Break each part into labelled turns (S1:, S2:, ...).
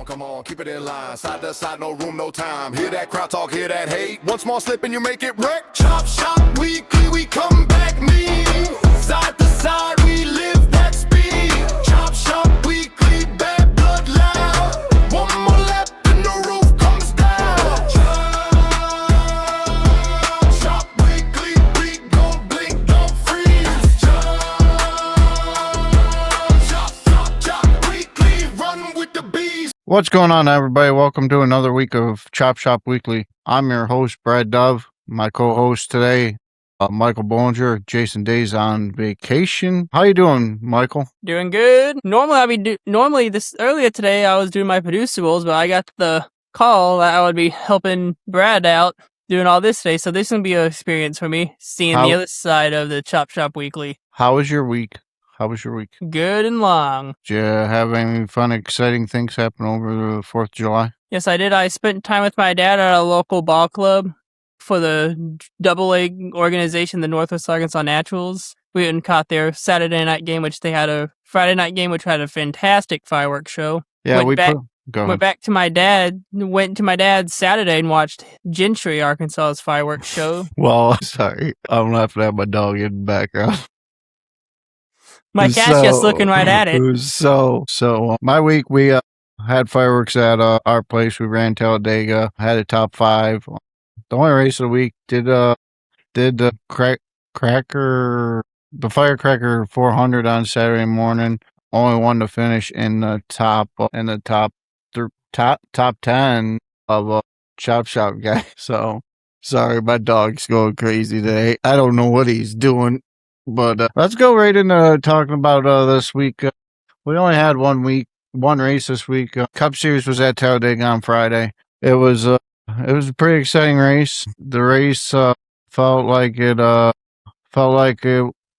S1: come on, keep it in line. Side to side, no room, no time. Hear that crowd talk, hear that hate. One small slip and you make it wreck. Chop shop weekly, we come back mean. Side to side, we live that speed. Chop shop weekly, bad blood loud. One more lap and the roof comes down. Chop shop weekly, we gon' blink, don't freeze. Chop weekly, run with the bees.
S2: What's going on, everybody? Welcome to another week of Chop Shop Weekly. I'm your host, Brad Dove. My co-host today, Michael Bollinger. Jason Day's on vacation. How you doing, Michael?
S3: Doing good. Normally this earlier today I was doing my producer roles, but I got the call that I would be helping Brad out doing all this today. So this is gonna be an experience for me, seeing the other side of the Chop Shop Weekly.
S2: How was your week?
S3: Good and long.
S2: Did you have any fun, exciting things happen over the 4th of July?
S3: Yes, I did. I spent time with my dad at a local ball club for the AA organization, the Northwest Arkansas Naturals. We went and caught their Saturday night game, which they had a Friday night game, which had a fantastic fireworks show.
S2: Yeah,
S3: went back to my dad, went to my dad's Saturday and watched Gentry, Arkansas's fireworks show.
S2: Well, sorry. I'm laughing at my dog in the background.
S3: My cat's just looking right at it.
S2: So my week, we had fireworks at our place. We ran Taedega, had a top 5. The only race of the week did the firecracker 400 on Saturday morning. Only one to finish in the top 10 of Chop Shop guy. So sorry, my dog's going crazy today. I don't know what he's doing. But let's go right into talking about this week. We only had one race this week. Cup Series was at Taedega on Friday. It was a pretty exciting race. The race felt like it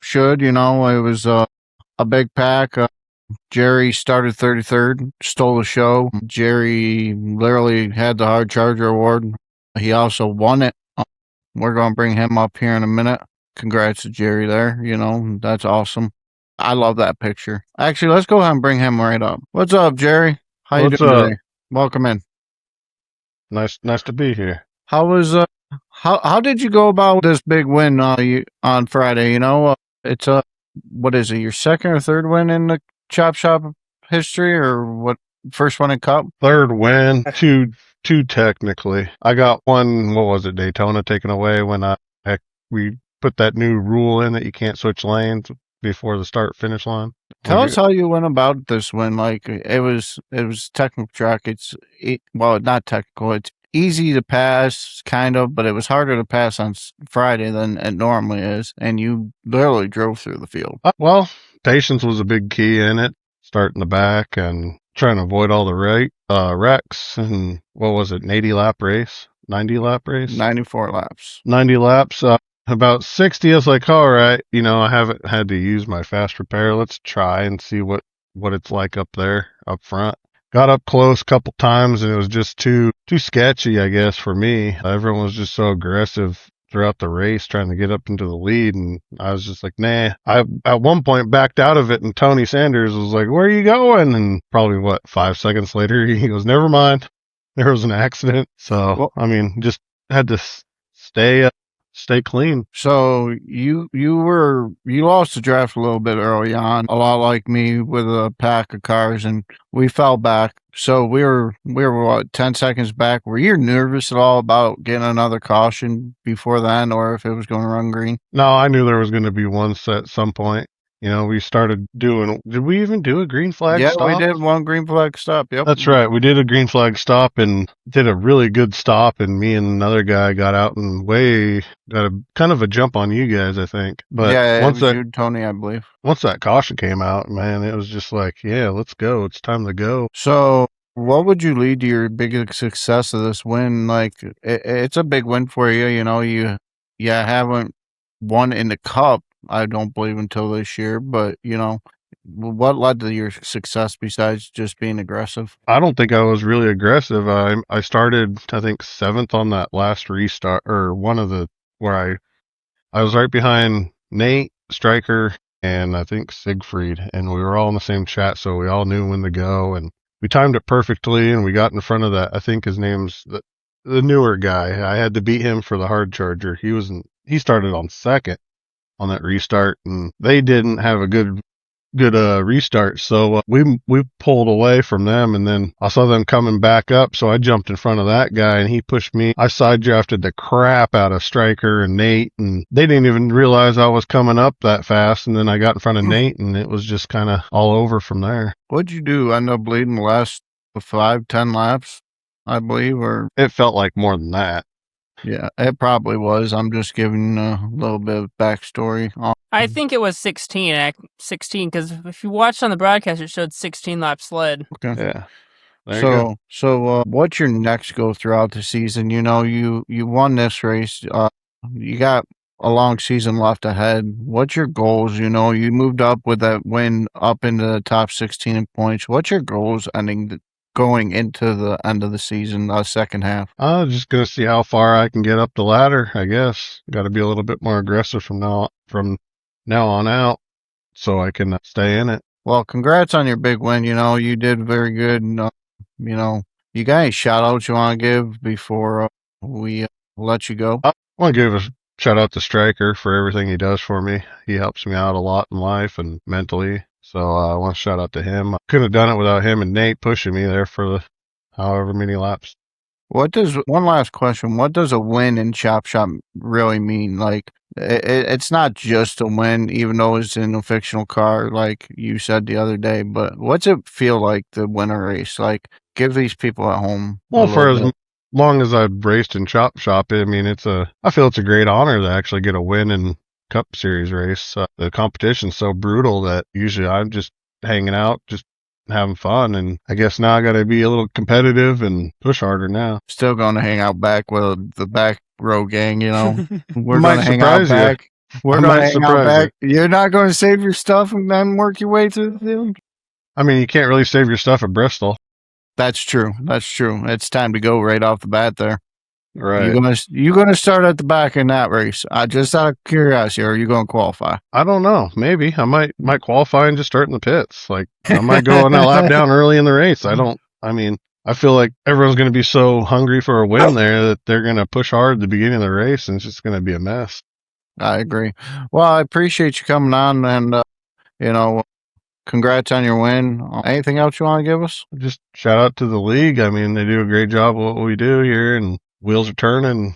S2: should. You know, it was a big pack. Jerry started 33rd, stole the show. Jerry literally had the hard charger award. He also won it. We're going to bring him up here in a minute. Congrats to Jerry there. You know, that's awesome. I love that picture. Actually, let's go ahead and bring him right up. What's up, Jerry? How you doing today? Welcome in.
S4: Nice to be here.
S2: How was how did you go about this big win on Friday? You know, it's what is it? Your second or third win in the Chop Shop history, or what? First one in Cup?
S4: Third win. Two technically. I got one. What was it? Daytona taken away when we put that new rule in that you can't switch lanes before the start finish line.
S2: Tell us how you went about this win. Like it was technical track. Well, not technical. It's easy to pass, kind of, but it was harder to pass on Friday than it normally is. And you literally drove through the field.
S4: Well, patience was a big key in it. Starting the back and trying to avoid all the wrecks. And what was it? 90 lap race.
S2: 94 laps.
S4: 90 laps. About 60, I was like, all right, you know, I haven't had to use my fast repair. Let's try and see what it's like up there, up front. Got up close a couple times, and it was just too sketchy, I guess, for me. Everyone was just so aggressive throughout the race trying to get up into the lead, and I was just like, nah. I, at one point, backed out of it, and Tony Sanders was like, where are you going? And probably, 5 seconds later, he goes, never mind. There was an accident. So, well, I mean, just had to stay clean.
S2: So you lost the draft a little bit early on, a lot like me with a pack of cars, and we fell back. So we were what, 10 seconds back. Were you nervous at all about getting another caution before then, or if it was going to run green?
S4: No, I knew there was going to be one set at some point. You know, we started did we even do a green flag stop?
S2: Yeah, we did one green flag stop, yep.
S4: That's right. We did a green flag stop and did a really good stop, and me and another guy got out and got a kind of a jump on you guys, I think. But
S2: yeah, once you, Tony, I believe.
S4: Once that caution came out, man, it was just like, yeah, let's go. It's time to go.
S2: So what would you lead to your biggest success of this win? Like, it's a big win for you. You know, you haven't won in the Cup, I don't believe, until this year, but you know, what led to your success besides just being aggressive?
S4: I don't think I was really aggressive. I started, I think, 7th on that last restart, or one of the where I was right behind Nate, Stryker, and I think Siegfried, and we were all in the same chat, so we all knew when to go. And we timed it perfectly, and we got in front of that. I think his name's the newer guy. I had to beat him for the hard charger. He started on second on that restart, and they didn't have a good restart. So we pulled away from them, and then I saw them coming back up. So I jumped in front of that guy, and he pushed me. I side drafted the crap out of Stryker and Nate, and they didn't even realize I was coming up that fast. And then I got in front of Nate, and it was just kind of all over from there.
S2: What'd you do? End up bleeding the last 5-10 laps, I believe, or
S4: It felt like more than that.
S2: yeah, it probably was. I'm just giving a little bit of backstory.
S3: I think it was 16, 16, because if you watched on the broadcast, it showed 16 lap sled.
S2: Okay.
S4: Yeah. There you go.
S2: So what's your next goal throughout the season? You know, you won this race. You got a long season left ahead. What's your goals? You know, you moved up with that win up into the top 16 in points. What's your goals going into the end of the season, second half?
S4: I'm just gonna see how far I can get up the ladder. I guess got to be a little bit more aggressive from now on out, so I can stay in it.
S2: Well, congrats on your big win. You know, you did very good. And, you know, you got any shout outs you want to give before we let you go?
S4: I want to give a shout out to Stryker for everything he does for me. He helps me out a lot in life and mentally. So I want to shout out to him. I couldn't have done it without him and Nate pushing me there for the however many laps.
S2: One last question. What does a win in Chop Shop really mean? Like, it's not just a win, even though it's in a fictional car, like you said the other day, but what's it feel like to win a race? Like, give these people at home.
S4: Well, for as long as I've raced in Chop Shop, I mean, I feel it's a great honor to actually get a win in Cup Series race. The competition's so brutal that usually I'm just hanging out, just having fun, and I guess now I got to be a little competitive and push harder now.
S2: Still going to hang out back with the back row gang, you know. We're
S4: Might
S2: going to hang out
S4: surprise you.
S2: back. We're
S4: I
S2: going to
S4: might
S2: hang out
S4: surprise
S2: back. You're not going to save your stuff and then work your way through the field?
S4: I mean, you can't really save your stuff at Bristol.
S2: That's true. That's true. It's time to go right off the bat there.
S4: Right.
S2: You're gonna start at the back in that race. Just out of curiosity, are you going to qualify?
S4: I don't know. Maybe I might qualify and just start in the pits. Like I might go on that lap down early in the race. I feel like everyone's going to be so hungry for a win there that they're going to push hard at the beginning of the race, and it's just going to be a mess.
S2: I agree. Well, I appreciate you coming on, and you know, congrats on your win. Anything else you want to give us?
S4: Just shout out to the league. I mean, they do a great job of what we do here, and wheels are turning.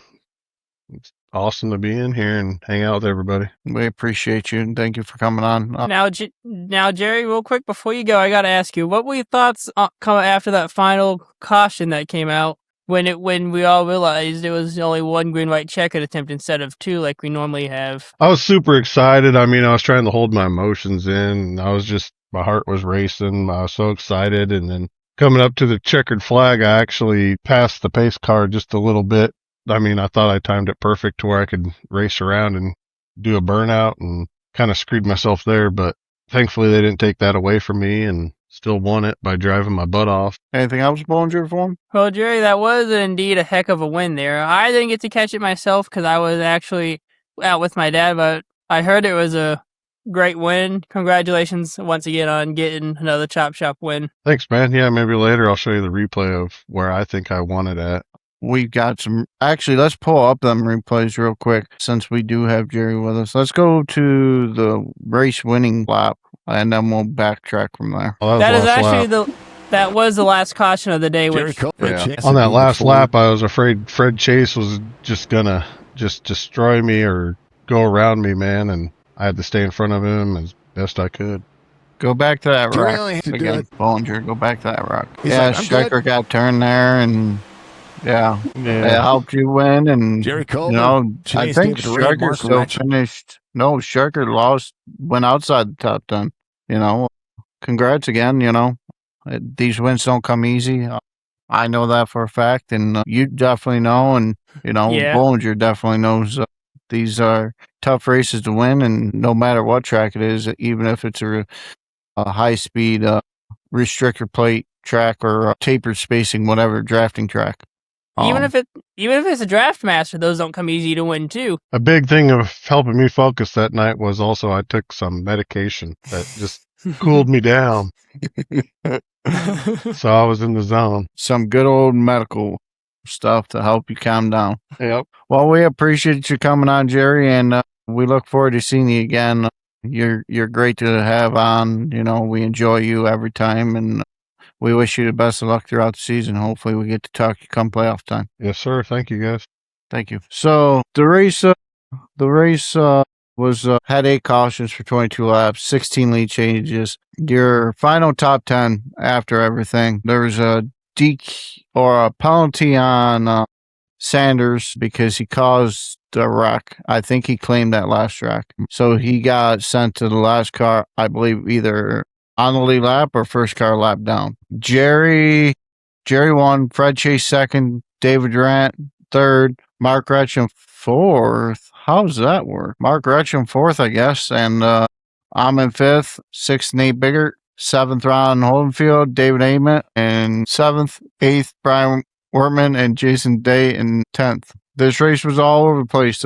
S4: It's awesome to be in here and hang out with everybody.
S2: We appreciate you, and thank you for coming on.
S3: Now, Jerry, real quick before you go, I got to ask you, what were your thoughts come after that final caution that came out when we all realized it was only one green white checkered attempt instead of two like we normally have?
S4: I was super excited. I mean, I was trying to hold my emotions in. My heart was racing. I was so excited, and then coming up to the checkered flag, I actually passed the pace car just a little bit. I mean, I thought I timed it perfect to where I could race around and do a burnout, and kind of screwed myself there, but thankfully they didn't take that away from me and still won it by driving my butt off.
S2: Anything else, Bollinger, for him?
S3: Well, Jerry, that was indeed a heck of a win there. I didn't get to catch it myself because I was actually out with my dad, but I heard it was a great win. Congratulations once again on getting another Chop Shop win.
S4: Thanks, man. Yeah, maybe later I'll show you the replay of where I think I won it at.
S2: We got some. Actually, let's pull up them replays real quick since we do have Jerry with us. Let's go to the race winning lap, and then we'll backtrack from there.
S4: Well,
S3: That is actually that was the last caution of the day. Which
S4: on that last lap, I was afraid Fred Chase was just gonna destroy me or go around me, man, and I had to stay in front of him as best I could.
S2: Go back to that
S1: Jerry
S2: rock
S1: only had to do
S2: again,
S1: it.
S2: Bollinger. Go back to that rock.
S1: He's
S2: Yeah,
S1: like, "I'm
S2: Stryker got turned there, and it helped you win. And
S1: Jerry Cole,
S2: you know, I
S1: Chase
S2: think
S1: gave it to Red
S2: Stryker
S1: Mark
S2: still
S1: Correction.
S2: finished. No, Stryker went outside the top 10. You know, congrats again. You know, these wins don't come easy. I know that for a fact, and you definitely know, and you know,
S3: Yeah.
S2: Bollinger definitely knows. These are tough races to win, and no matter what track it is, even if it's a high-speed restrictor plate track or tapered spacing, whatever drafting track.
S3: even if it's a draft master, those don't come easy to win too.
S4: A big thing of helping me focus that night was also I took some medication that just cooled me down. So I was in the zone.
S2: Some good old medical stuff to help you calm down.
S4: Yep.
S2: Well, we appreciate you coming on, Jerry, and we look forward to seeing you again. You're great to have on. We enjoy you every time, and we wish you the best of luck throughout the season. Hopefully, we get to talk to you come playoff time.
S4: Yes, sir. Thank you, guys.
S2: Thank you. So the race was had 8 cautions for 22 laps, 16 lead changes. Your final top 10 after everything. There was a or a penalty on Sanders because he caused a wreck. I think he claimed that last wreck. So he got sent to the last car, I believe, either on the lead lap or first car lap down. Jerry won, Fred Chase second, David Durant third, Mark Retcham fourth. How does that work? Mark Retcham fourth, I guess, and I'm in fifth, sixth Nate Biggert, seventh Ron Holdenfield, David Ament, and seventh, eighth Brian Wortman, and Jason Day in 10th. This race was all over the place.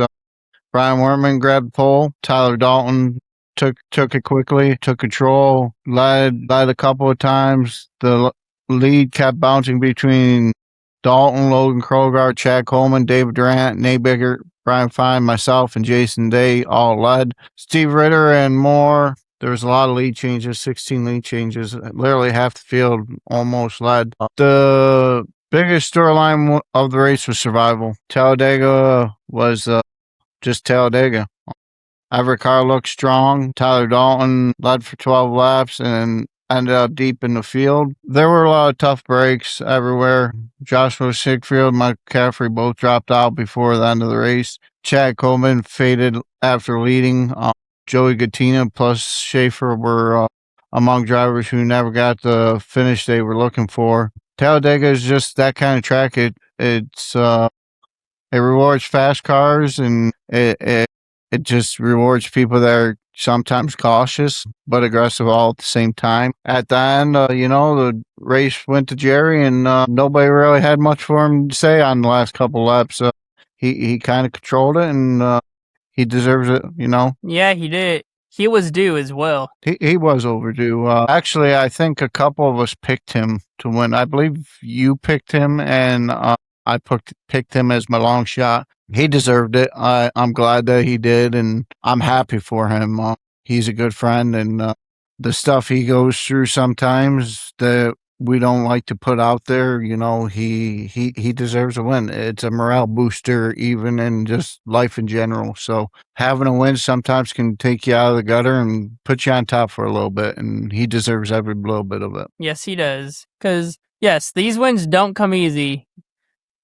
S2: Brian Wortman grabbed the pole. Tyler Dalton took it quickly, took control, led a couple of times. The lead kept bouncing between Dalton, Logan Krogar, Chad Coleman, David Durant, Nate Biggert, Brian Fine, myself, and Jason Day all led. Steve Ritter and more. There was a lot of lead changes, 16 lead changes. Literally half the field almost led. The biggest storyline of the race was survival. Taedega was just Taedega. Every car looked strong. Tyler Dalton led for 12 laps and ended up deep in the field. There were a lot of tough breaks everywhere. Joshua Siegfried and Mike McCaffrey both dropped out before the end of the race. Chad Coleman faded after leading. Joey Gattina plus Schaefer were among drivers who never got the finish they were looking for. Talladega is just that kind of track. It rewards fast cars, and it just rewards people that are sometimes cautious but aggressive all at the same time. At the end, the race went to Jerry, and nobody really had much for him to say on the last couple laps. He kind of controlled it, and he deserves it,
S3: Yeah, he did. He was due as well.
S2: He was overdue. Actually, I think a couple of us picked him to win. I believe you picked him, and I picked him as my long shot. He deserved it. I'm glad that he did, and I'm happy for him. He's a good friend, and the stuff he goes through sometimes that we don't like to put out there, he deserves a win. It's a morale booster, even in just life in general. So having a win sometimes can take you out of the gutter and put you on top for a little bit, and he deserves every little bit of it.
S3: Yes, he does. Because, yes, these wins don't come easy.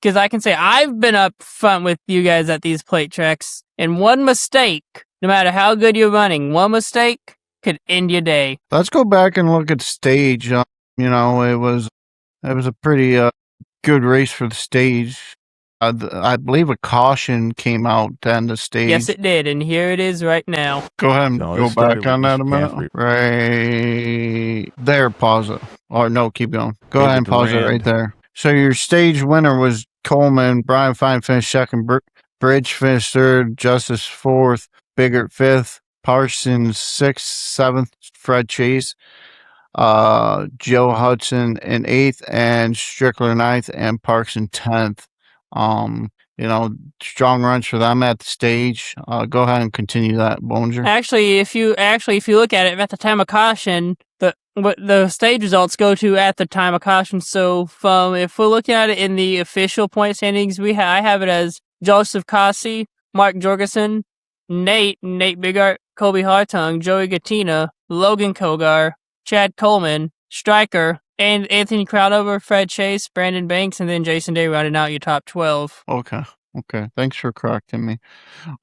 S3: Because I can say I've been up front with you guys at these plate tracks, and one mistake, no matter how good you're running, one mistake could end your day.
S2: Let's go back and look at the stage. It was a pretty good race for the stage. I believe a caution came out to end the stage.
S3: Yes, it did, and here it is right now.
S2: Go ahead and go back on that a minute. Right there, pause it. Or no, keep going. Go ahead and pause it right there. So your stage winner was Coleman. Brian Fine finished second. Bridge finished third. Justice fourth. Biggert fifth. Parsons sixth. Seventh. Fred Chase. Joe Hudson in 8th, and Strickler 9th, and Parks in 10th. Strong runs for them at the stage. Go ahead and continue that, Bollinger.
S3: Actually, if you look at it at the time of caution, the stage results go to at the time of caution. So if we're looking at it in the official point standings, I have it as Joseph Cossey, Mark Jorgensen, Nate Biggart, Kobe Hartung, Joey Gattina, Logan Kogar, Chad Coleman, Stryker, and Anthony Crowdover, Fred Chase, Brandon Banks, and then Jason Day rounding out your top 12.
S2: Okay. Thanks for correcting me.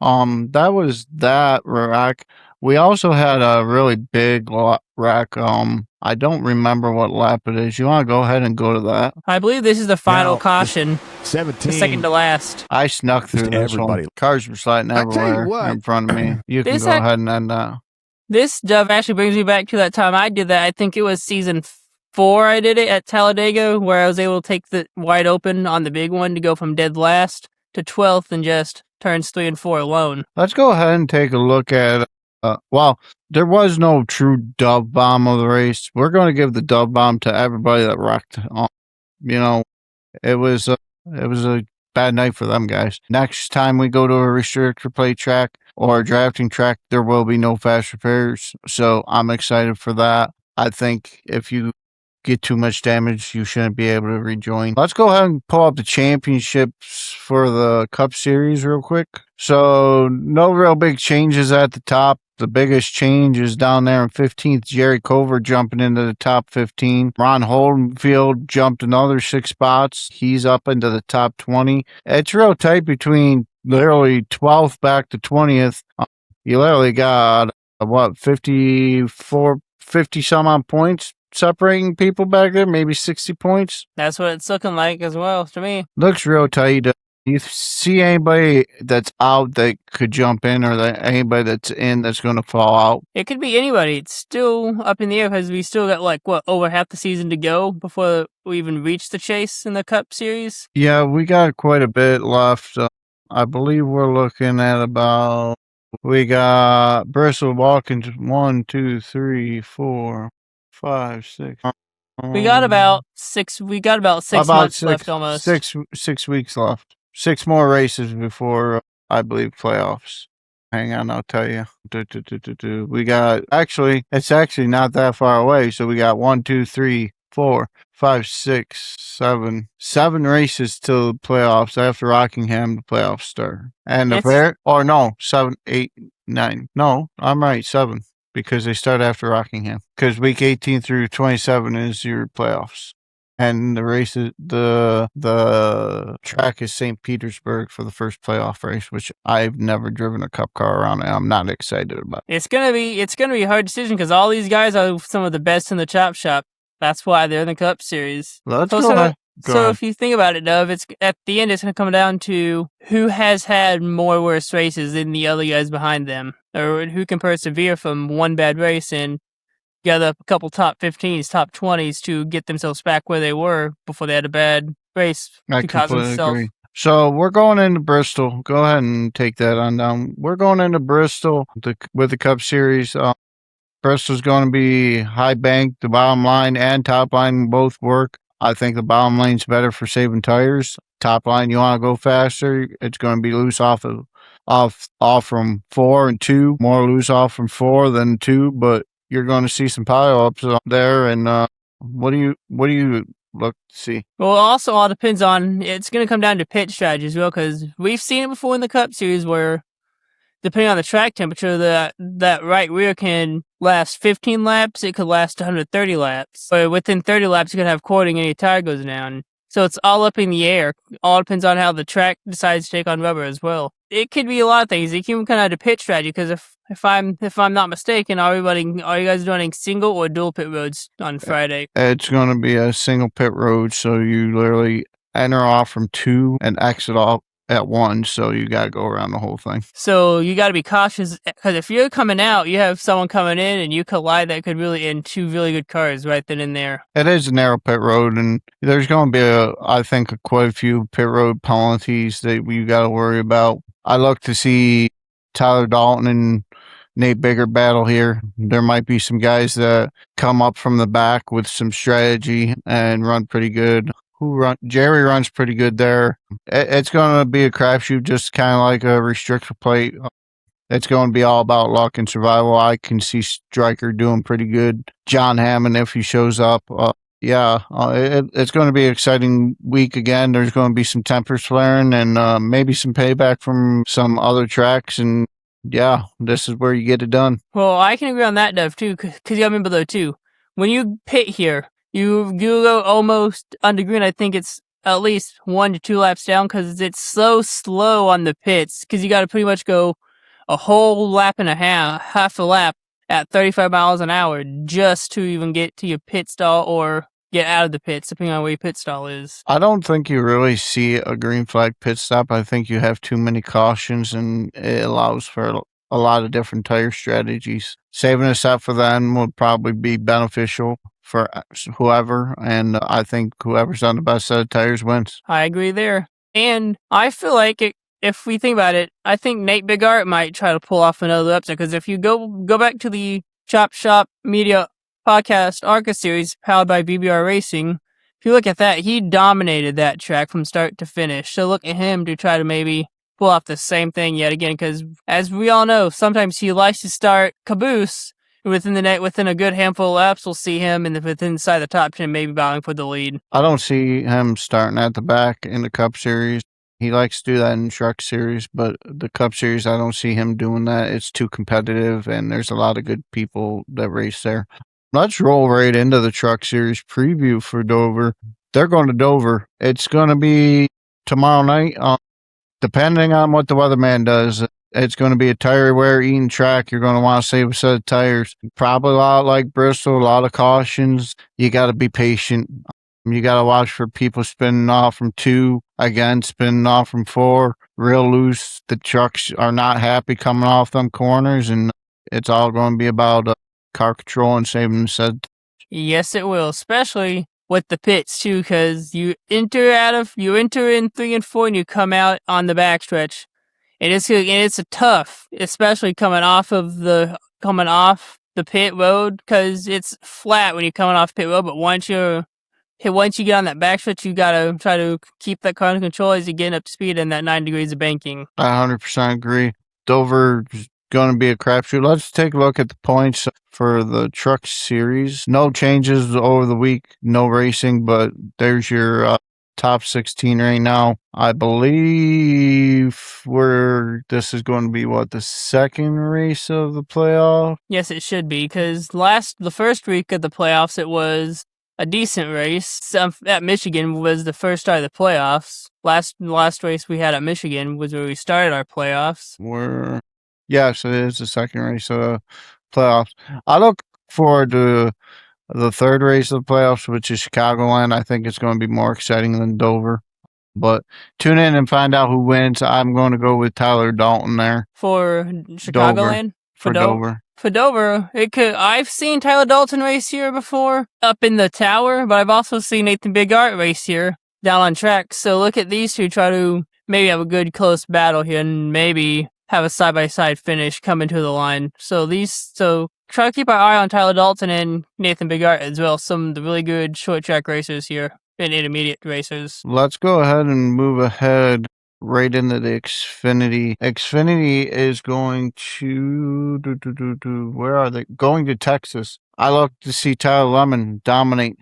S2: That was that rack. We also had a really big rack. I don't remember what lap it is. You want to go ahead and go to that?
S3: I believe this is the final caution.
S5: 17.
S3: The second to last.
S2: I snuck through this
S5: everybody.
S2: one. Cars were sliding everywhere in front of me. You can go ahead and end that.
S3: This stuff actually brings me back to that time I did that. I think it was season 4 I did it at Talladega, where I was able to take the wide open on the big one to go from dead last to 12th in just turns 3 and 4 alone.
S2: Let's go ahead and take a look at Well, there was no true dove bomb of the race. We're going to give the dove bomb to everybody that wrecked. You know, it was a bad night for them guys. Next time we go to a restrictor plate track or a drafting track, there will be no fast repairs. So I'm excited for that. I think if you get too much damage, you shouldn't be able to rejoin. Let's go ahead and pull up the championships for the Cup Series real quick. So no real big changes at the top. The biggest change is down there in 15th, Jerry Cover jumping into the top 15. Ron Holdenfield jumped another 6 spots. He's up into the top 20. It's real tight between literally 12th back to 20th. You literally got, 50 some odd points separating people back there, maybe 60 points.
S3: That's what it's looking like as well to me.
S2: Looks real tight. You see anybody that's out that could jump in, or anybody that's in that's going to fall out?
S3: It could be anybody. It's still up in the air because we still got over half the season to go before we even reach the chase in the Cup Series.
S2: Yeah, we got quite a bit left. I believe we're looking at about. We got Bristol walking 1, 2, 3, 4, 5, 6.
S3: We got about 6. We got about 6 months left almost.
S2: 6 weeks left. 6 more races before I believe playoffs. Hang on, I'll tell you. We got it's actually not that far away. So we got 1, 2, 3, 4, 5, 6, 7 races till the playoffs. After Rockingham, the playoffs start. And 7, 8, 9. No, I'm right, 7. Because they start after Rockingham. Because week 18 through 27 is your playoffs. And the race is the track is St. Petersburg for the first playoff race, which I've never driven a Cup car around, and I'm not excited about.
S3: It's gonna be a hard decision because all these guys are some of the best in the chop shop. That's why they're in the Cup Series.
S2: Let's go ahead.
S3: So if you think about it, Dove, it's at the end it's gonna come down to who has had more worse races than the other guys behind them, or who can persevere from one bad race and gather up a couple top 15s, top 20s to get themselves back where they were before they had a bad race.
S2: I completely agree. So we're going into Bristol. Go ahead and take that on down. We're going into Bristol with the Cup Series. Bristol's going to be high bank. The bottom line and top line both work. I think the bottom line's better for saving tires. Top line, you want to go faster. It's going to be loose off from 4 and 2. More loose off from 4 than 2, but you're going to see some pile-ups up there, and what do you look to see?
S3: Well, it also all depends on, it's going to come down to pit strategy as well, because we've seen it before in the Cup Series where, depending on the track temperature, that right rear can last 15 laps, it could last 130 laps. But within 30 laps, you could have cording and your tire goes down. So it's all up in the air. All depends on how the track decides to take on rubber as well. It could be a lot of things. It can come down to pit strategy, because if I'm not mistaken, are you guys running single or dual pit roads on Friday?
S2: It's going to be a single pit road, so you literally enter off from 2 and exit off at 1, so you got to go around the whole thing.
S3: So you got to be cautious, because if you're coming out, you have someone coming in and you collide, that could really end 2 really good cars right then and there.
S2: It is a narrow pit road, and there's going to be I think quite a few pit road penalties that you got to worry about. I look to see Tyler Dalton and Nate Bigger battle here. There might be some guys that come up from the back with some strategy and run pretty good. Jerry runs pretty good there. It's going to be a crapshoot, just kind of like a restrictor plate. It's going to be all about luck and survival. I can see Stryker doing pretty good. John Hammond, if he shows up. It's going to be an exciting week again. There's going to be some tempers flaring and maybe some payback from some other tracks. And yeah, this is where you get it done.
S3: Well, I can agree on that, Dev, too, because you got to remember, though, too, when you pit here, you go almost under green. I think it's at least 1 to 2 laps down, because it's so slow on the pits, because you got to pretty much go a whole lap and a half a lap at 35 miles an hour just to even get to your pit stall or get out of the pits, depending on where your pit stall is.
S2: I don't think you really see a green flag pit stop. I think you have too many cautions, and it allows for a lot of different tire strategies. Saving a set for them would probably be beneficial for whoever, and I think whoever's on the best set of tires wins.
S3: I agree there. And I feel like if we think about it, I think Nate Bigart might try to pull off another upset, because if you go back to the Chop Shop Media Podcast ARCA series powered by VBR Racing, if you look at that, he dominated that track from start to finish. So look at him to try to maybe pull off the same thing yet again, because as we all know, sometimes he likes to start caboose. Within a good handful of laps, we'll see him within inside the top 10, maybe battling for the lead.
S2: I don't see him starting at the back in the Cup Series. He likes to do that in Truck Series, but the Cup Series, I don't see him doing that. It's too competitive, and there's a lot of good people that race there. Let's roll right into the Truck Series preview for Dover. They're going to Dover. It's going to be tomorrow night. Depending on what the weatherman does, it's going to be a tire wear eating track. You're going to want to save a set of tires. Probably a lot like Bristol, a lot of cautions. You got to be patient. You got to watch for people spinning off from 2, again, spinning off from 4, real loose. The trucks are not happy coming off them corners, and it's all going to be about car control and saving the set.
S3: Yes, it will, especially with the pits too, because you enter in 3 and 4, and you come out on the backstretch. It's a tough, especially coming off the pit road, because it's flat when you're coming off pit road. But once you get on that backstretch, you gotta try to keep that car under control as you get up to speed in that 9 degrees of banking.
S2: I 100% agree. Dover's going to be a crapshoot. Let's take a look at the points for the Truck Series. No changes over the week, no racing, but there's your top 16 right now. I believe this is going to be the second race of the playoff.
S3: Yes, it should be, because the first week of the playoffs, it was a decent race. At Michigan was the first start of the playoffs. Last race we had at Michigan was where we started our playoffs.
S2: Yes, it is the second race of the playoffs. I look forward to the third race of the playoffs, which is Chicagoland. I think it's going to be more exciting than Dover. But tune in and find out who wins. I'm going to go with Tyler Dalton there.
S3: For Chicagoland?
S2: For Dover.
S3: For Dover, I've seen Tyler Dalton race here before, up in the tower, but I've also seen Nathan Bigart race here, down on track. So look at these two try to maybe have a good close battle here, and maybe have a side-by-side finish coming to the line. So try to keep our eye on Tyler Dalton and Nathan Bigart as well. Some of the really good short track racers here and intermediate racers.
S2: Let's go ahead and move ahead right into the Xfinity. Xfinity is going to where are they? Going to Texas. I look to see Tyler Lemon dominate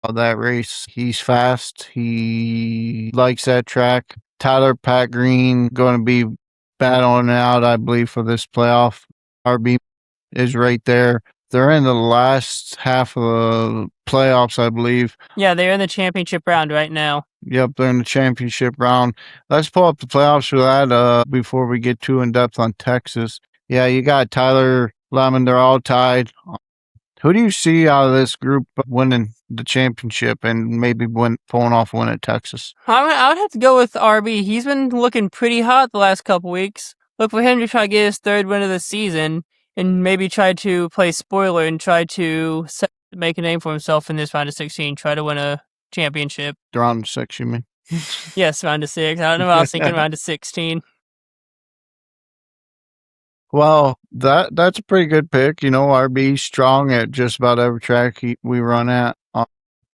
S2: that race. He's fast. He likes that track. Tyler Pat Green going to be battling out, I believe, for this playoff. RB is right there. They're in the last half of the playoffs, I believe.
S3: Yeah, they're in the championship round right now.
S2: Yep, they're in the championship round. Let's pull up the playoffs for that before we get too in-depth on Texas. Yeah, you got Tyler Lemon. They're all tied. Who do you see out of this group winning the championship and maybe pulling off a win at Texas?
S3: I would have to go with RB. He's been looking pretty hot the last couple weeks. Look for him to try to get his 3rd win of the season, and maybe try to play spoiler and try to make a name for himself in this round of 16, try to win a championship.
S2: Round of 6, you mean?
S3: Yes, round of 6. I don't know. I was thinking round of 16.
S2: Well, that's a pretty good pick. RB strong at just about every track we run at.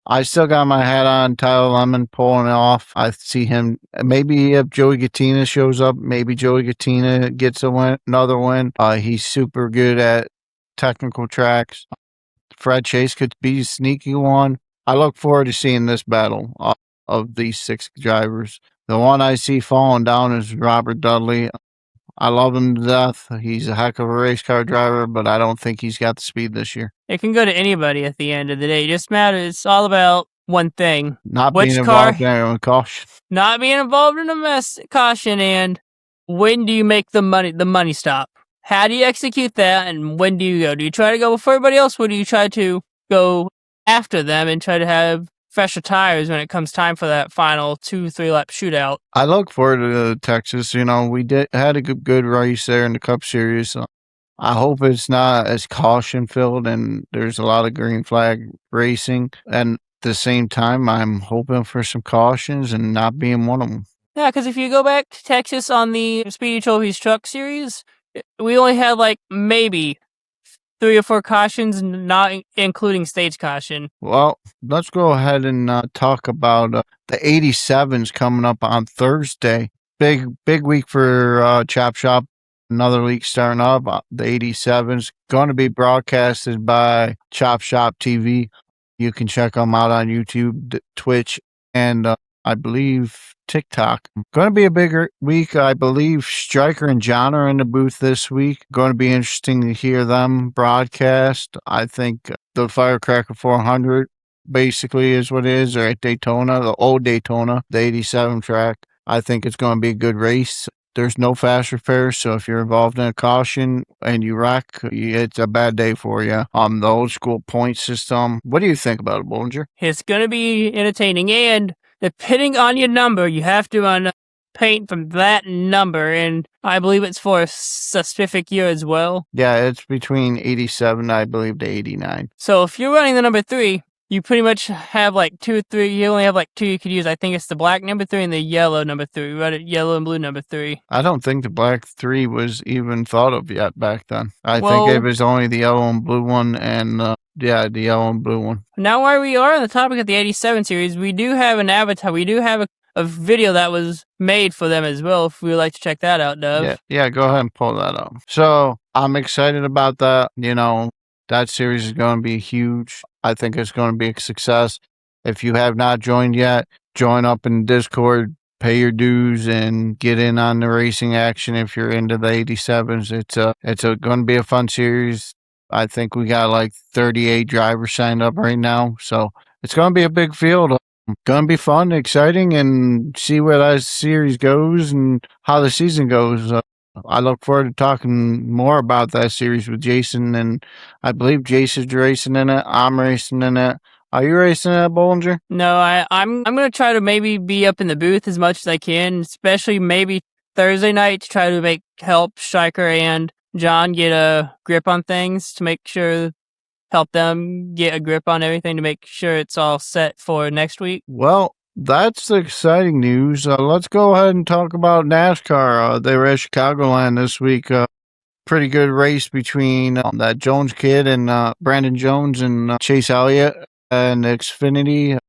S2: I still got my hat on Tyler Lemon pulling it off. I see him. Maybe if Joey Gattina shows up, maybe Joey Gattina gets another win. He's super good at technical tracks. Fred Chase could be a sneaky one. I look forward to seeing this battle of these 6 drivers. The one I see falling down is Robert Dudley. I love him to death. He's a heck of a race car driver, but I don't think he's got the speed this year.
S3: It can go to anybody at the end of the day. It just matters. It's all about one thing.
S2: Not being involved in a caution.
S3: Not being involved in a caution, and when do you make the money stop? How do you execute that, and when do you go? Do you try to go before everybody else, or do you try to go after them and try to have fresher tires when it comes time for that final 2-3 lap shootout?
S2: I look forward to Texas. We had a good race there in the Cup Series. I hope it's not as caution filled and there's a lot of green flag racing. And at the same time, I'm hoping for some cautions and not being one of them.
S3: Yeah, because if you go back to Texas on the Speedy Trophies Truck Series, we only had like maybe 3 or 4 cautions, not including stage caution.
S2: Well, let's go ahead and talk about the 87s coming up on Thursday. Big week for Chop Shop. Another league starting up. The 87s going to be broadcasted by Chop Shop TV. You can check them out on YouTube, Twitch, and I believe TikTok. Going to be a bigger week. I believe Stryker and John are in the booth this week. Going to be interesting to hear them broadcast. I think the Firecracker 400 basically is what it is, or at Daytona, the old Daytona, the 87 track. I think it's going to be a good race. There's no fast repairs, so if you're involved in a caution and you wreck, it's a bad day for you. The old school point system. What do you think about it, Bollinger?
S3: It's going to be entertaining, and depending on your number, you have to run paint from that number, and I believe it's for a specific year as well.
S2: Yeah, it's between 87, I believe, to 89.
S3: So if you're running the number 3, you pretty much have like 2 or 3. You only have like 2 you could use. I think it's the black number 3 and the yellow number 3. Run it yellow and blue number 3.
S2: I don't think the black 3 was even thought of yet back then. I think it was only the yellow and blue one, and the yellow and blue one.
S3: Now, while we are on the topic of the 87 series, we do have an avatar. We do have a video that was made for them as well, if we would like to check that out, Dove.
S2: Yeah, go ahead and pull that up. So I'm excited about that. That series is going to be huge. I think it's going to be a success. If you have not joined yet, join up in Discord, pay your dues, and get in on the racing action if you're into the 87s. It's going to be a fun series. I think we got like 38 drivers signed up right now. So it's going to be a big field. Going to be fun, exciting, and see where that series goes and how the season goes. I look forward to talking more about that series with Jason, and I believe Jason's racing in it. I'm racing in it. Are you racing in it, Bollinger?
S3: No, I'm going to try to maybe be up in the booth as much as I can, especially maybe Thursday night to try to help Stryker and John get a grip on things, to help them get a grip on everything, to make sure it's all set for next week.
S2: Well, that's the exciting news. Let's go ahead and talk about NASCAR. They were at Chicagoland this week. Pretty good race between that Jones kid and Brandon Jones and Chase Elliott and Xfinity.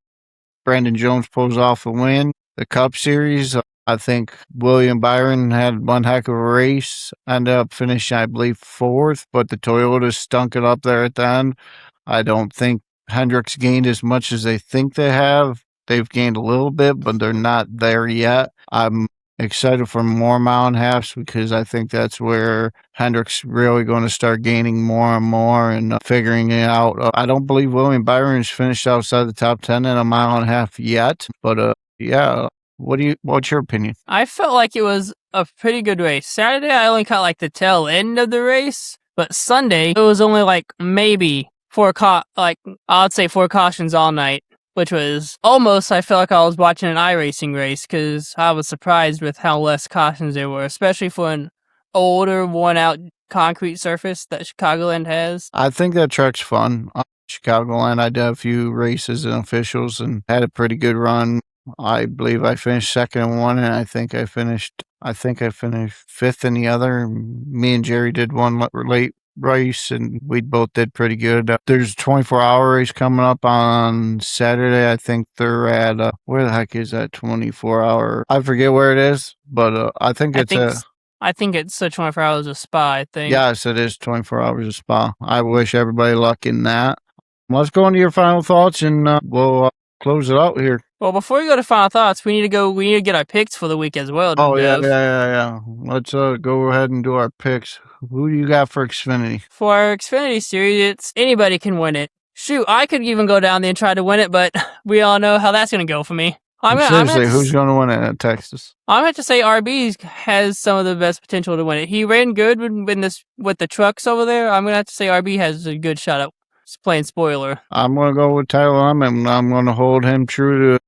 S2: Brandon Jones pulls off a win. The Cup Series, I think William Byron had one heck of a race. Ended up finishing, I believe, 4th, but the Toyotas stunk it up there at the end. I don't think Hendricks gained as much as they think they have. They've gained a little bit, but they're not there yet. I'm excited for more mile and halves because I think that's where Hendricks really going to start gaining more and more and figuring it out. I don't believe William Byron's finished outside the top 10 in a mile and a half yet, but yeah. What's your opinion?
S3: I felt like it was a pretty good race. Saturday, I only caught like the tail end of the race, but Sunday, it was only like maybe 4 cautions all night, which was almost, I felt like I was watching an iRacing race because I was surprised with how less cautions there were, especially for an older, worn-out concrete surface that Chicagoland has.
S2: I think that track's fun. Chicagoland, I did a few races and officials and had a pretty good run. I believe I finished 2nd in one, and I think I finished 5th in the other. Me and Jerry did one late race, and we both did pretty good. There's a 24-hour race coming up on Saturday. I think they're at where the heck is that 24-hour? I forget where it is, but I think it's
S3: I think it's 24 hours of Spa, I think.
S2: Yes, it is 24 hours of Spa. I wish everybody luck in that. Let's go into your final thoughts, and we'll close it out here.
S3: Well, before we go to final thoughts, we need to get our picks for the week as well.
S2: Oh, yeah. Let's go ahead and do our picks. Who do you got for Xfinity?
S3: For our Xfinity series, it's anybody can win it. Shoot, I could even go down there and try to win it, but we all know how that's going to go for me.
S2: Who's going to win it at Texas?
S3: I'm going to say RB has some of the best potential to win it. He ran good with the trucks over there. I'm going to have to say RB has a good shot at playing spoiler. I'm
S2: going to go with Tyler Lemon. I'm going to hold him true to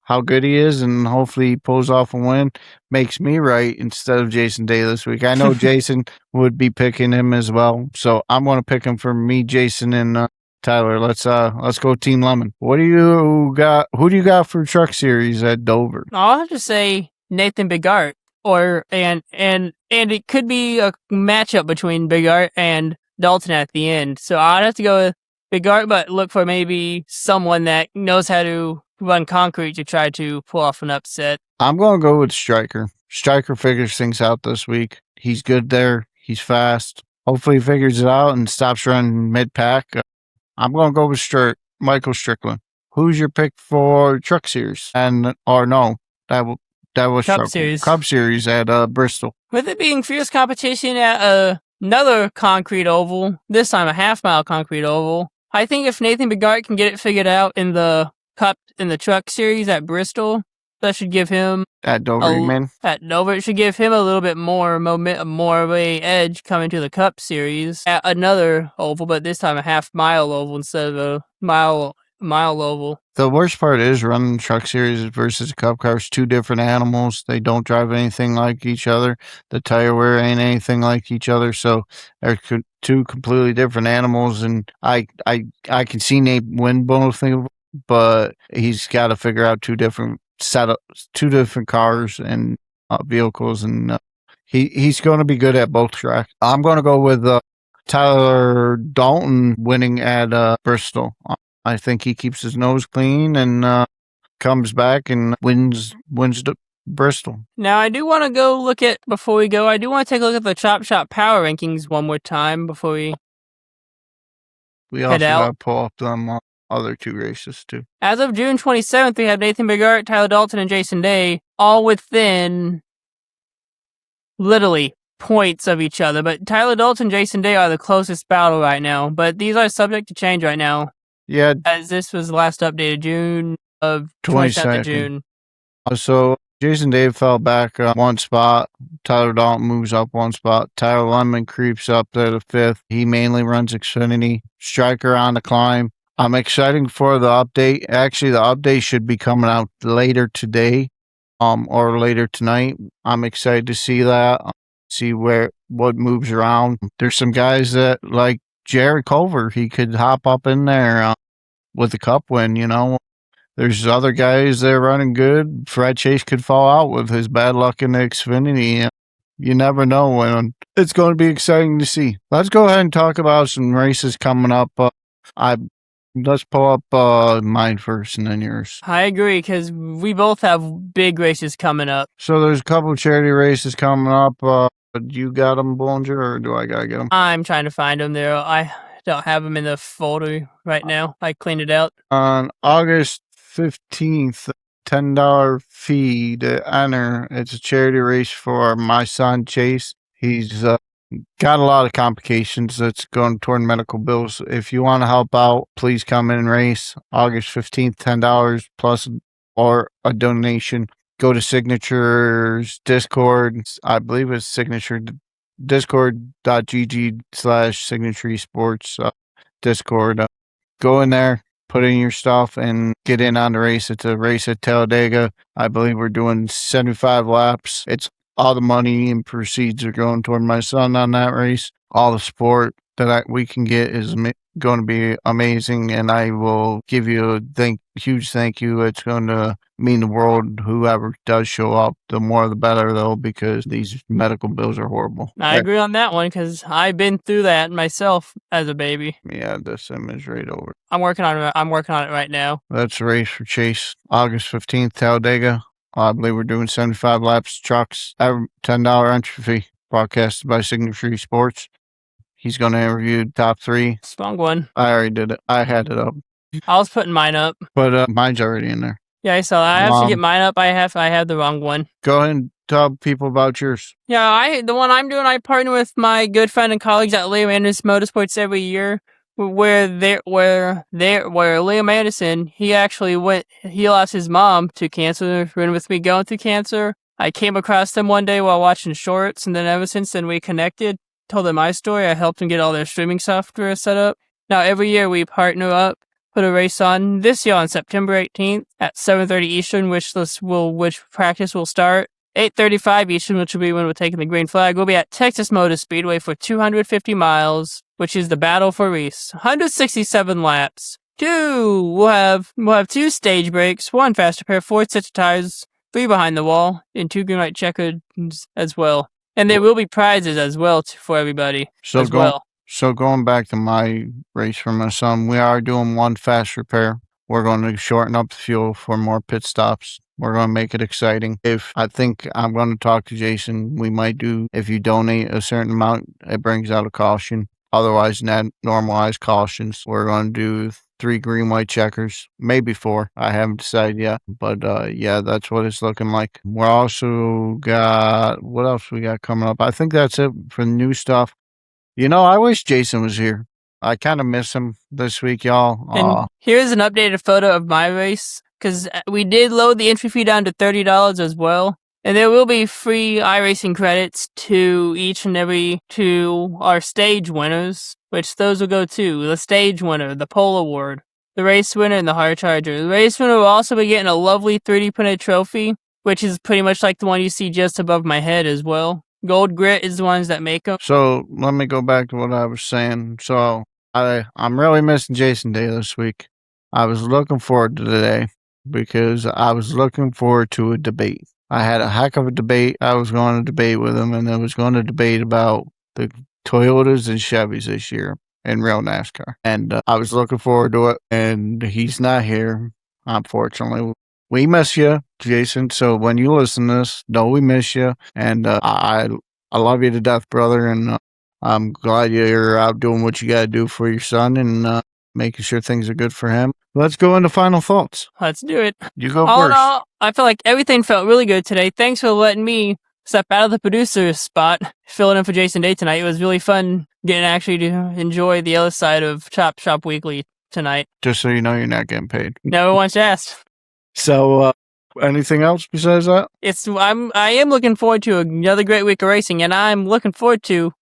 S2: how good he is, and hopefully he pulls off a win. Makes me right instead of Jason Day this week. I know Jason would be picking him as well, so I'm going to pick him for me, Jason, and Tyler. Let's go Team Lemon. What do you got? Who do you got for Truck Series at Dover?
S3: I'll have to say Nathan Bigart, and it could be a matchup between Bigart and Dalton at the end. So I'd have to go with Bigart, but look for maybe someone that knows how to run concrete to try to pull off an upset.
S2: I'm going to go with Stryker. Stryker figures things out this week. He's good there. He's fast. Hopefully he figures it out and stops running mid-pack. I'm going to go with Michael Strickland. Who's your pick for Truck Series? That was
S3: Cup Series.
S2: Cup Series at Bristol.
S3: With it being fierce competition at another concrete oval, this time a half-mile concrete oval, I think if Nathan Bigart can get it figured out in the Truck Series at Bristol, that should give him
S2: At Dover, you mean?
S3: At Dover, it should give him a little bit more momentum, more of a edge coming to the Cup Series at another oval, but this time a half-mile oval instead of a mile oval.
S2: The worst part is running Truck Series versus Cup cars, two different animals. They don't drive anything like each other. The tire wear ain't anything like each other. So they're two completely different animals. And I can see Nate win both things, but he's got to figure out two different cars and vehicles. And he's going to be good at both tracks. I'm going to go with Tyler Dalton winning at Bristol. I think he keeps his nose clean and comes back and wins the Bristol.
S3: Now, I do want to go look at, before we go, I do want to take a look at the Chop Shop Power Rankings one more time before we
S2: also got to pull up them other two races, too.
S3: As of June 27th, we have Nathan Bigart, Tyler Dalton, and Jason Day all within literally points of each other. But Tyler Dalton and Jason Day are the closest battle right now. But these are subject to change right now.
S2: Yeah.
S3: As this was last updated June of 27th of June.
S2: So Jason Day fell back one spot. Tyler Dalton moves up one spot. Tyler Lemon creeps up to the 5th. He mainly runs Xfinity. Stryker on the climb. I'm excited for the update. Actually, the update should be coming out later today, or later tonight. I'm excited to see that. See what moves around. There's some guys that like Jared Culver, he could hop up in there with the Cup win, you know. There's other guys that are running good. Fred Chase could fall out with his bad luck in the Xfinity. You never know when. It's going to be exciting to see. Let's go ahead and talk about some races coming up. Let's pull up mine first and then yours.
S3: I agree, because we both have big races coming up.
S2: So there's a couple of charity races coming up. You got them, Bollinger, or do I got to get them?
S3: I'm trying to find them there. I don't have them in the folder right now. I cleaned it out.
S2: On August 15th, $10 fee to enter. It's a charity race for my son, Chase. He's got a lot of complications that's going toward medical bills. If you want to help out, please come in and race. August 15th, $10 plus or a donation. Go to Signature's Discord. I believe it's Signature discord.gg/Signature Sports Discord. Go in there, put in your stuff, and get in on the race. It's a race at Taedega. I believe we're doing 75 laps. It's all the money and proceeds are going toward my son on that race. All the support that we can get is going to be amazing, and I will give you a huge thank you. It's going to mean the world. Whoever does show up, the more the better, though, because these medical bills are horrible.
S3: I agree on that one, because I've been through that myself as a baby.
S2: Yeah, this image right over.
S3: I'm working on it right now.
S2: That's a race for Chase. August 15th, Taedega. I believe we're doing 75 laps, trucks, $10 entry fee. Broadcasted by Signature Sports. He's going to interview top 3.
S3: Strong one.
S2: I already did it. I had it up.
S3: I was putting mine up.
S2: But mine's already in there.
S3: Yeah, I saw that. I have to get mine up. I have the wrong one.
S2: Go ahead and tell people about yours.
S3: Yeah, the one I'm doing, I partner with my good friend and colleagues at Liam Anderson Motorsports every year. Where Liam Anderson, he lost his mom to cancer. Been with me going through cancer. I came across them one day while watching shorts, and then ever since then we connected. Told them my story. I helped them get all their streaming software set up. Now every year we partner up, put a race on. This year on September 18th at 7:30 Eastern, which practice will start 8:35 Eastern, which will be when we're taking the green flag. We'll be at Texas Motor Speedway for 250 miles, which is the battle for Reese. 167 laps. We'll have 2 stage breaks, 1 faster pair, 4 sets of tires. 3 behind the wall, and 2 green white checkers as well. And there will be prizes as well for everybody as well.
S2: So going back to my race for my son, we are doing 1 fast repair. We're going to shorten up the fuel for more pit stops. We're going to make it exciting. I think I'm going to talk to Jason, we might do, if you donate a certain amount, it brings out a caution. Otherwise, not normalized cautions. We're going to do 3 green, white checkers, maybe 4. I haven't decided yet. But yeah, that's what it's looking like. We're also got, what else we got coming up? I think that's it for the new stuff. I wish Jason was here. I kind of miss him this week, y'all.
S3: And here's an updated photo of my race, because we did load the entry fee down to $30 as well. And there will be free iRacing credits to each and every 2 our stage winners, which those will go to the stage winner, the pole award, the race winner, and the hard charger. The race winner will also be getting a lovely 3D printed trophy, which is pretty much like the one you see just above my head as well. Gold Grit is the ones that make them.
S2: So let me go back to what I was saying. So I'm really missing Jason Day this week. I was looking forward to today because I was looking forward to a debate. I had a heck of a debate. I was going to debate with him, and I was going to debate about the Toyotas and Chevys this year in real NASCAR. And I was looking forward to it, and he's not here, unfortunately. We miss you, Jason. So when you listen to this, know we miss you. And I love you to death, brother. And I'm glad you're out doing what you got to do for your son and making sure things are good for him. Let's go into final thoughts.
S3: Let's do it.
S2: You go
S3: All in
S2: first.
S3: all, I feel like everything felt really good today. Thanks for letting me step out of the producer's spot, filling in for Jason Day tonight. It was really fun getting actually to enjoy the other side of Chop Shop Weekly tonight.
S2: Just so you know, you're not getting paid.
S3: Never once asked.
S2: So, anything else besides that?
S3: I am looking forward to another great week of racing, and I'm looking forward to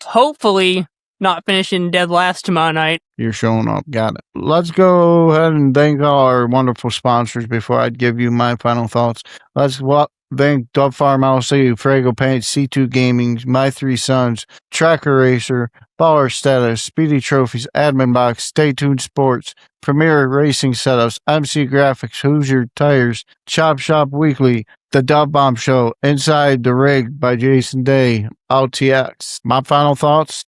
S3: hopefully not finishing dead last tomorrow night.
S2: You're showing up. Got it. Let's go ahead and thank all our wonderful sponsors before I give you my final thoughts. Let's thank Dub Farm LC, Frago Paint, C2 Gaming, My 3 Sons, Tracker Racer, Baller Status, Speedy Trophies, Admin Box, Stay Tuned Sports, Premier Racing Setups, MC Graphics, Hoosier Tires, Chop Shop Weekly, The Dub Bomb Show, Inside the Rig by Jason Day, LTX. My final thoughts.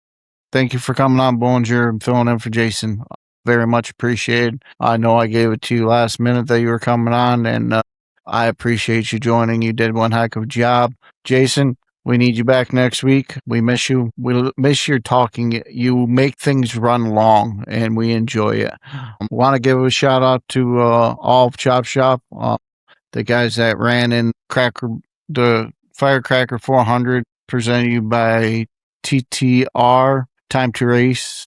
S2: Thank you for coming on, Bollinger, and filling in for Jason. Very much appreciated. I know I gave it to you last minute that you were coming on, and I appreciate you joining. You did one heck of a job. Jason, we need you back next week. We miss you. We miss your talking. You make things run long, and we enjoy it. Want to give a shout out to all of Chop Shop, the guys that ran in the Firecracker 400, presented you by TTR. Time to Race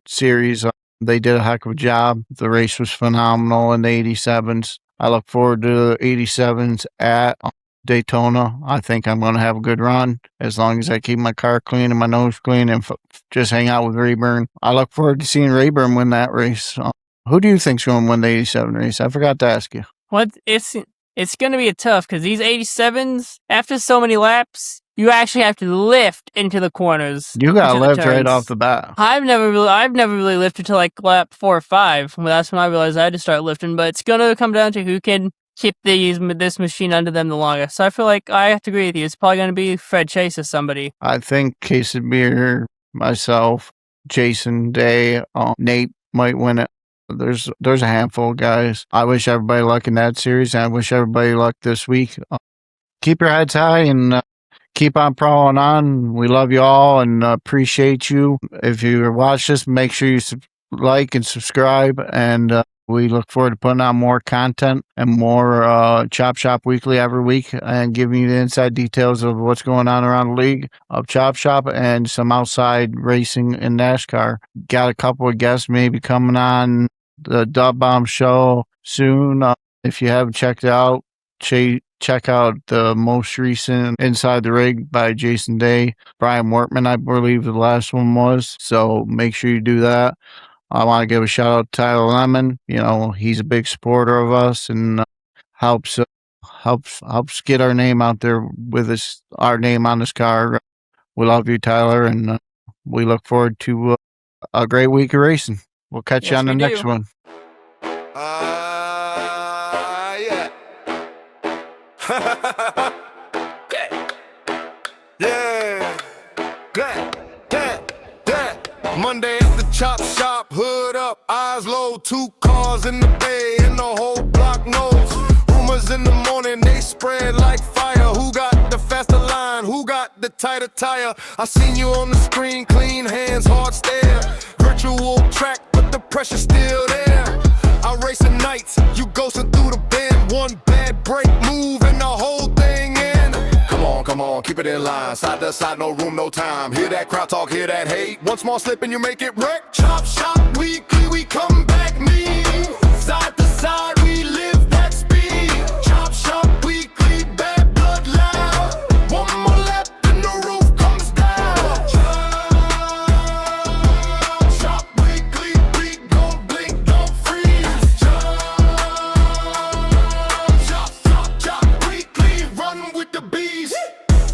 S2: series. They did a heck of a job. The race was phenomenal in the 87s. I look forward to the 87s at Daytona. I think I'm going to have a good run as long as I keep my car clean and my nose clean and just hang out with Rayburn. I look forward to seeing Rayburn win that race. Who do you think's going to win the 87 race? I forgot to ask you.
S3: It's going to be tough because these 87s, after so many laps, you actually have to lift into the corners.
S2: You got to lift right off the bat.
S3: I've never really lifted to like lap 4 or 5. Well, that's when I realized I had to start lifting. But it's gonna come down to who can keep this machine under them the longest. So I feel like I have to agree with you. It's probably gonna be Fred Chase or somebody.
S2: I think Case of Beer, myself, Jason Day, Nate might win it. There's a handful of guys. I wish everybody luck in that series, and I wish everybody luck this week. Keep your heads high and keep on prowling on. We love you all and appreciate you. If you watch this, make sure you like and subscribe. And we look forward to putting out more content and more Chop Shop Weekly every week and giving you the inside details of what's going on around the league of Chop Shop and some outside racing in NASCAR. Got a couple of guests maybe coming on the Dub Bomb Show soon. If you haven't checked it out, check out the most recent Inside the Rig by Jason Day. Brian Wortman, I believe the last one was. So make sure you do that. I want to give a shout out to Tyler Lemon. He's a big supporter of us and helps get our name out there with our name on this car. We love you, Tyler, and we look forward to a great week of racing. We'll catch you on the next one.
S1: Yeah. Yeah. Monday at the chop shop, hood up, eyes low, 2 cars in the bay, and the whole block knows. Rumors in the morning, they spread like fire. Who got the faster line? Who got the tighter tire? I seen you on the screen, clean hands, hard stare. Virtual track, but the pressure's still there. I racing nights, you ghosting through the bend. One bad break move and the whole thing in. Come on, keep it in line. Side to side, no room, no time. Hear that crowd talk, hear that hate. One small slip and you make it wreck. Chop shop weekly, we come back mean. Side to side, we live that speed. Chop shop weekly, bad blood loud. One more lap and the roof comes down. Chop shop weekly, we gon' blink, don't freeze. Chop weekly, run with the bees.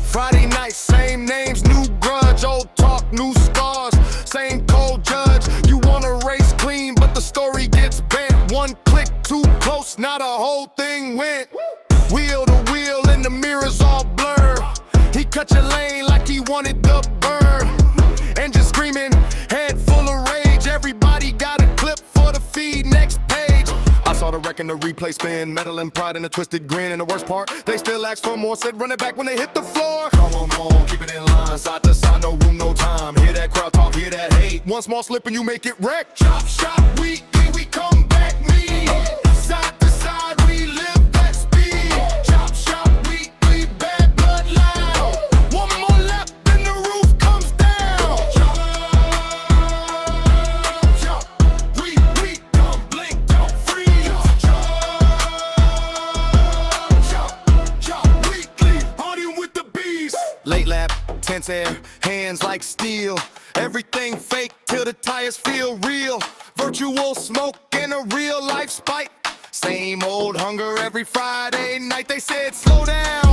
S1: Friday night, same names, new grudge, old talk, new scars, same cold judge. You wanna race clean, but the story gets bent. One click too close, now the whole thing went. Wheel to wheel and the mirrors all blur. He cut your lane like he wanted the bird. Engine screaming, head full of rage. Everybody got a clip for the feed, next page. I saw the wreck and the replay spin, metal and pride and a twisted grin. And the worst part, they still ask for more, said run it back when they hit the floor. Come on, keep it in line, side to side, no room, no time. Hear that crowd talk, hear that hate. One small slip and you make it wreck. Chop shop weekly, we come back mean. Side to side, we live that speed. Chop shop weekly, bad blood loud. One more lap and the roof comes down. Chop weekly, don't blink, don't freeze. Chop weekly, partying with the bees. Late lap, tense air, hands like steel. Everything fake till the tires feel real. Virtual smoke and a real life spite. Same old hunger every Friday night. They said slow down.